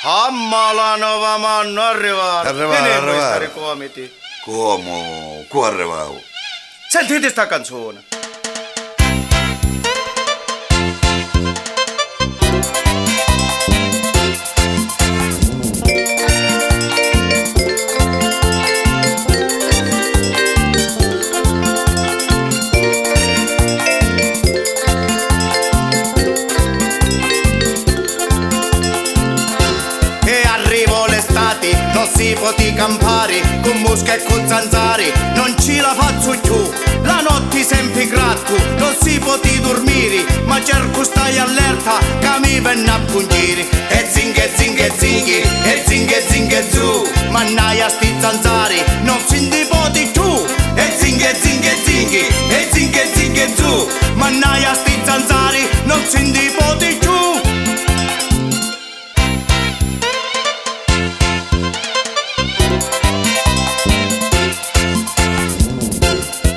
Ammalanova manno arrivare. Arrivare. Stare comiti. Come? Come arrivavo? Sentite sta canzone. Non si poti campare con mosca e con zanzare, non ci la faccio più, la notte sempre gratto, non si poti dormire, ma cerco stai allerta, che mi venna a pungere, e zinghe zinghe zinghi, e zinghe zinghe zu, mannaia sti zanzare, non si poti più, e zinghe zinghe zinghi, e zinghe zinghe zu, mannaia sti zanzare, non si poti più.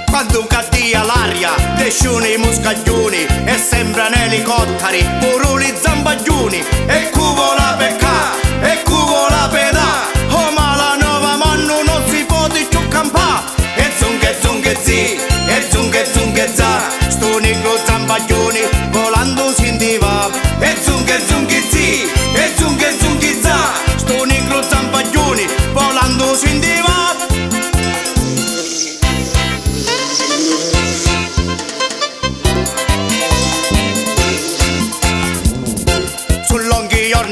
Quando cattia l'aria, desciano i moscaglioni e sembrano elicotteri, pure i zambaglioni, e cuvo la pecca, e cuvo la pedà, oh ma la nuova manno non si può più campà, e zunghe zi, e zunghe za, sto negro zambaglioni volando si indiva, e zunghe zi, e zunghe za, sto negro zambaglioni volando si indiva.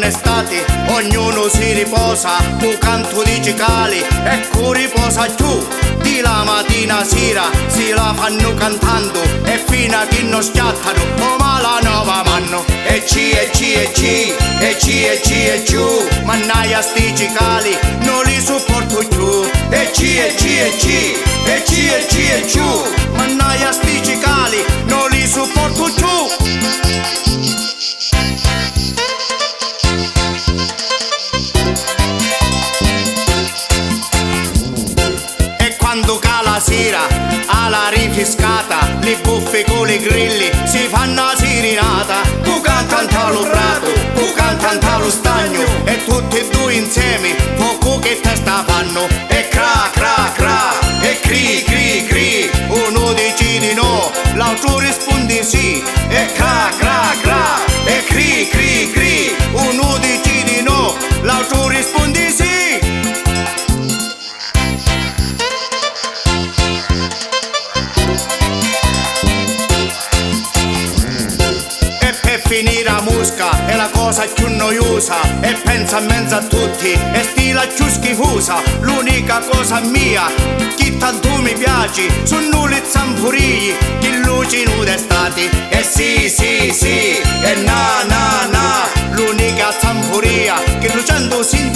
Estate, ognuno si riposa, tu canto di cicali, ecco riposa giù, di la mattina sera si la fanno cantando, e fino a che non schiattano, oh ma la nuova manno, e ci, e giù, mannaia sti cicali, non li sopporto più, e ci, e giù, mannaia sti cicali, non li sopporto più. Quando cala sera, alla rifiscata, le buffe con le grilli si fanno la sirinata. Tu cantanta lo prato, tu cantanta lo stagno, e tutti e due insieme, poco che testa fanno. E cra, e cri, uno decide no, l'altro risponde sì. E cra, e cri, uno decide no, l'altro risponde sì. Finire la musca è la cosa più noiosa, e pensa a mezzo a tutti e stila più schifosa. L'unica cosa mia che tanto mi piace sono le zampurie che lucino d'estate. E sì, e na, l'unica zampuria che lucendo si